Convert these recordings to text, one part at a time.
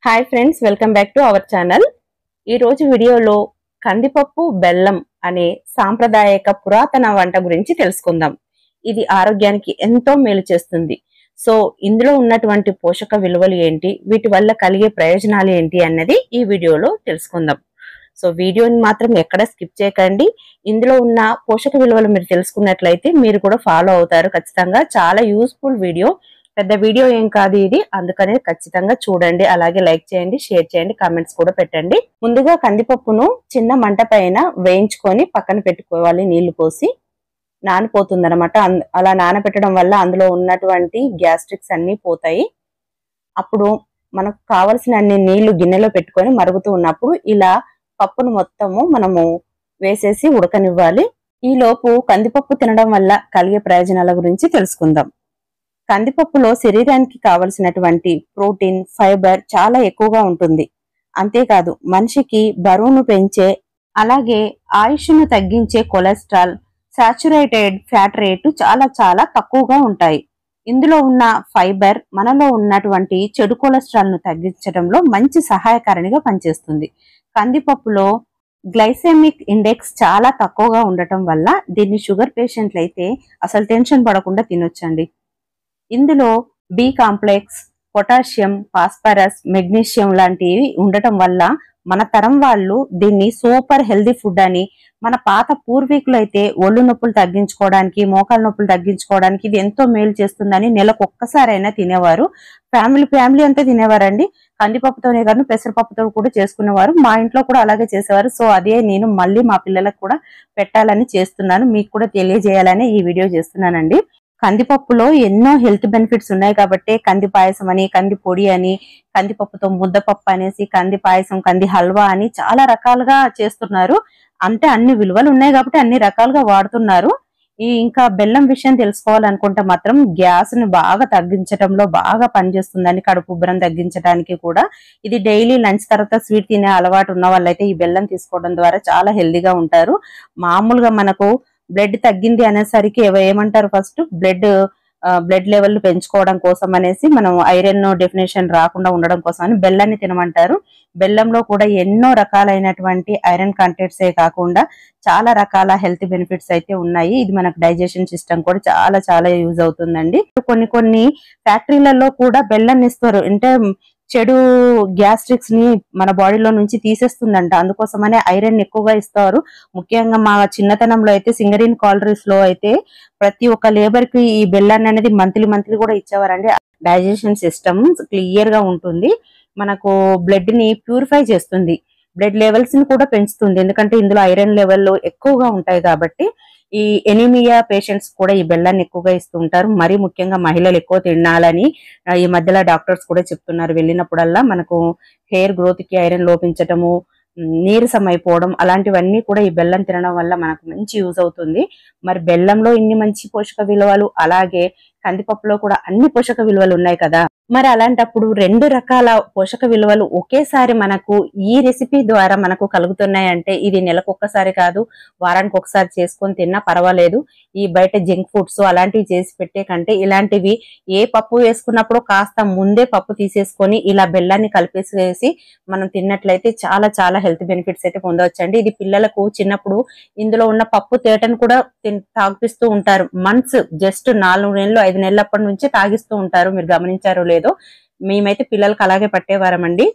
Hi friends, welcome back to our channel. ఈ రోజు వీడియోలో కందిపప్పు బెల్లం అనే సాంప్రదాయక పురాతన వంట గురించి తెలుసుకుందాం. ఇది ఆరోగ్యానికి ఎంతో మేలు చేస్తుంది. సో ఇందులో ఉన్నటువంటి పోషక విలువలు ఏంటి, వీటి వల్ల కలిగే ప్రయోజనాలు ఏంటి అన్నది ఈ వీడియోలో తెలుసుకుందాం. సో వీడియోని మాత్రం ఎక్కడ స్కిప్ చేయకండి. ఇందులో ఉన్న పోషక విలువలు మీరు తెలుసుకున్నట్లయితే మీరు కూడా ఫాలో అవుతారు ఖచ్చితంగా. చాలా యూస్ఫుల్ వీడియో, పెద్ద వీడియో ఏం కాదు ఇది, అందుకనే ఖచ్చితంగా చూడండి. అలాగే లైక్ చేయండి, షేర్ చేయండి, కామెంట్స్ కూడా పెట్టండి. ముందుగా కందిపప్పును చిన్న మంట పైన వేయించుకొని పక్కన పెట్టుకోవాలి. నీళ్లు పోసి నానిపోతుంది అనమాట. అలా నానబెట్టడం వల్ల అందులో ఉన్నటువంటి గ్యాస్ట్రిక్స్ అన్ని పోతాయి. అప్పుడు మనకు కావలసిన అన్ని నీళ్లు గిన్నెలో పెట్టుకొని మరుగుతూ ఉన్నప్పుడు ఇలా పప్పును మొత్తము మనము వేసేసి ఉడకనివ్వాలి. ఈ లోపు కందిపప్పు తినడం వల్ల కలిగే ప్రయోజనాల గురించి తెలుసుకుందాం. కందిపప్పులో శరీరానికి కావలసినటువంటి ప్రోటీన్, ఫైబర్ చాలా ఎక్కువగా ఉంటుంది. అంతేకాదు మనిషికి బరువును పెంచే, అలాగే ఆయుష్ను తగ్గించే కొలెస్ట్రాల్, సాచురేటెడ్ ఫ్యాట్ రేటు చాలా చాలా తక్కువగా ఉంటాయి. ఇందులో ఉన్న ఫైబర్ మనలో ఉన్నటువంటి చెడు కొలెస్ట్రాల్ ను తగ్గించడంలో మంచి సహాయకారిణిగా పనిచేస్తుంది. కందిపప్పులో గ్లైసెమిక్ ఇండెక్స్ చాలా తక్కువగా ఉండటం వల్ల దీన్ని షుగర్ పేషెంట్లు అయితే అసలు టెన్షన్ పడకుండా తినొచ్చండి. ఇందులో B complex, potassium, phosphorus, magnesium లాంటివి ఉండటం వల్ల మన తరం వాళ్ళు దీన్ని సూపర్ హెల్దీ ఫుడ్ అని, మన పాత పూర్వీకులు అయితే ఒళ్ళు నొప్పులు తగ్గించుకోవడానికి, మోకాల నొప్పులు తగ్గించుకోవడానికి ఇది ఎంతో మేలు చేస్తుందని నెలకు ఒక్కసారైనా తినేవారు. ఫ్యామిలీ అంతా తినేవారండి. కందిపప్పుతోనే కాదు పెసరపప్పుతో కూడా చేసుకునేవారు. మా ఇంట్లో కూడా అలాగే చేసేవారు. సో అదే నేను మళ్ళీ మా పిల్లలకు కూడా పెట్టాలని చేస్తున్నాను, మీకు కూడా తెలియజేయాలని ఈ వీడియో చేస్తున్నానండి. కందిపప్పులో ఎన్నో హెల్త్ బెనిఫిట్స్ ఉన్నాయి కాబట్టి కంది పాయసం అని, కంది పొడి అని, కందిపప్పుతో ముద్దపప్పు అనేసి, కంది పాయసం, కంది హల్వా అని చాలా రకాలుగా చేస్తున్నారు. అంటే అన్ని విలువలు ఉన్నాయి కాబట్టి అన్ని రకాలుగా వాడుతున్నారు. ఇంకా బెల్లం విషయం తెలుసుకోవాలనుకుంటే మాత్రం గ్యాస్ ని బాగా తగ్గించడంలో బాగా పనిచేస్తుందని, కడుపు ఉబ్బరం తగ్గించడానికి కూడా. ఇది డైలీ లంచ్ తర్వాత స్వీట్ తినే అలవాటు ఉన్న వాళ్ళైతే ఈ బెల్లం తీసుకోవడం ద్వారా చాలా హెల్దీగా ఉంటారు. మామూలుగా మనకు బ్లడ్ తగ్గింది అనేసరికి ఏమంటారు, ఫస్ట్ బ్లడ్ లెవెల్ పెంచుకోవడం కోసం అనేసి, మనం ఐరన్ డెఫినేషన్ రాకుండా ఉండడం కోసం అని బెల్లాన్ని తినమంటారు. బెల్లంలో కూడా ఎన్నో రకాలైనటువంటి ఐరన్ కంటెంట్సే కాకుండా చాలా రకాల హెల్త్ బెనిఫిట్స్ అయితే ఉన్నాయి. ఇది మనకు డైజెషన్ సిస్టమ్ కూడా చాలా చాలా యూజ్ అవుతుందండి. కొన్ని ఫ్యాక్టరీలలో కూడా బెల్లాన్ని ఇస్తారు, అంటే చెడు గ్యాస్ట్రిక్స్ ని మన బాడీలో నుంచి తీసేస్తుందంట. అందుకోసమనే ఐరన్ ఎక్కువగా ఇస్తారు. ముఖ్యంగా మా చిన్నతనంలో అయితే సింగరేణి కాలరీస్ లో అయితే ప్రతి ఒక్క లేబర్ కి ఈ బెల్లాన్ని అనేది మంత్లీ కూడా ఇచ్చేవారండి. డైజెషన్ సిస్టమ్ క్లియర్ గా ఉంటుంది. మనకు బ్లడ్ ని ప్యూరిఫై చేస్తుంది, బ్లడ్ లెవెల్స్ ని కూడా పెంచుతుంది. ఎందుకంటే ఇందులో ఐరన్ లెవెల్ ఎక్కువగా ఉంటాయి కాబట్టి. ఈ ఎనీమియా పేషెంట్స్ కూడా ఈ బెల్లాన్ని ఎక్కువగా ఇస్తూ ఉంటారు. మరీ ముఖ్యంగా మహిళలు ఎక్కువ తినాలని ఈ మధ్యలో డాక్టర్స్ కూడా చెప్తున్నారు. వెళ్ళినప్పుడల్లా మనకు హెయిర్ గ్రోత్ కి ఐరన్ లోపించటము, నీరసం అయిపోవడం, అలాంటివన్నీ కూడా ఈ బెల్లం తినడం వల్ల మనకు మంచి యూజ్ అవుతుంది. మరి బెల్లంలో ఇన్ని మంచి పోషక విలువలు, అలాగే కందిపప్పులో కూడా అన్ని పోషక విలువలు ఉన్నాయి కదా. మరి అలాంటప్పుడు రెండు రకాల పోషక విలువలు ఒకేసారి మనకు ఈ రెసిపీ ద్వారా మనకు కలుగుతున్నాయంటే ఇది నెలకు ఒక్కసారి కాదు, వారానికి ఒకసారి చేసుకొని తిన్నా పర్వాలేదు. ఈ బయట జంక్ ఫుడ్స్ అలాంటివి చేసి పెట్టే కంటే ఇలాంటివి ఏ పప్పు వేసుకున్నప్పుడు కాస్త ముందే పప్పు తీసేసుకొని ఇలా బెల్లాన్ని కలిపేసి మనం తిన్నట్లయితే చాలా చాలా హెల్త్ బెనిఫిట్స్ అయితే పొందవచ్చండి. ఇది పిల్లలకు చిన్నప్పుడు ఇందులో ఉన్న పప్పు తేటను కూడా తాగిపిస్తూ ఉంటారు. మంత్స్ జస్ట్ 4 నెలలు 5 నెలలప్పటి నుంచే తాగిస్తూ ఉంటారు. మీరు గమనించారో లేదో, మేమైతే పిల్లలకు అలాగే పట్టేవారమండి.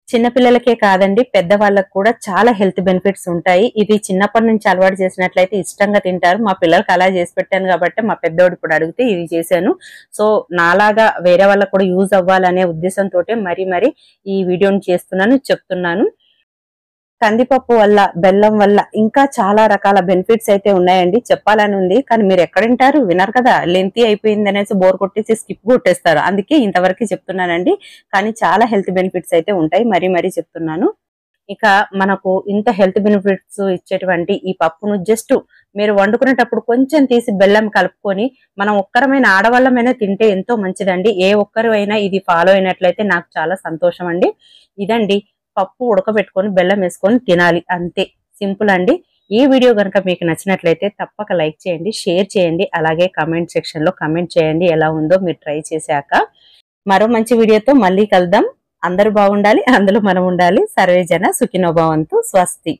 చిన్నపిల్లలకే కాదండి, పెద్దవాళ్ళకు కూడా చాలా హెల్త్ బెనిఫిట్స్ ఉంటాయి. ఇది చిన్నప్పటి నుంచి అలవాటు చేసినట్లయితే ఇష్టంగా తింటారు. మా పిల్లలకి అలా చేసి పెట్టాను కాబట్టి మా పెద్దోడు ఇప్పుడు అడిగితే ఇది చేశాను. సో నాలాగా వేరే వాళ్ళకు కూడా యూజ్ అవ్వాలనే ఉద్దేశంతో మరి ఈ వీడియోని చేస్తున్నాను, చెప్తున్నాను. కందిపప్పు వల్ల, బెల్లం వల్ల ఇంకా చాలా రకాల బెనిఫిట్స్ అయితే ఉన్నాయండి. చెప్పాలని ఉంది కానీ మీరు ఎక్కడింటారు, వినరు కదా. లెంతీ అయిపోయింది అనేసి బోర్ కొట్టేసి స్కిప్ కొట్టేస్తారు. అందుకే ఇంతవరకు చెప్తున్నానండి. కానీ చాలా హెల్త్ బెనిఫిట్స్ అయితే ఉంటాయి, మరీ చెప్తున్నాను. ఇక మనకు ఇంత హెల్త్ బెనిఫిట్స్ ఇచ్చేటువంటి ఈ పప్పును జస్ట్ మీరు వండుకునేటప్పుడు కొంచెం తీసి బెల్లం కలుపుకొని మనం ఒక్కరమైన ఆడవాళ్ళమైనా తింటే ఎంతో మంచిదండి. ఏ ఒక్కరు అయినా ఇది ఫాలో అయినట్లయితే నాకు చాలా సంతోషం అండి. ఇదండి, పప్పు ఉడకబెట్టుకొని బెల్లం వేసుకొని తినాలి, అంతే. సింపుల్ అండి. ఈ వీడియో కనుక మీకు నచ్చినట్లయితే తప్పక లైక్ చేయండి, షేర్ చేయండి, అలాగే కామెంట్ సెక్షన్ లో కామెంట్ చేయండి ఎలా ఉందో మీరు ట్రై చేశాక. మరో మంచి వీడియోతో మళ్ళీ కలుద్దాం. అందరూ బాగుండాలి, అందులో మనం ఉండాలి. సర్వే జన సుఖినో భవంతు. స్వస్తి.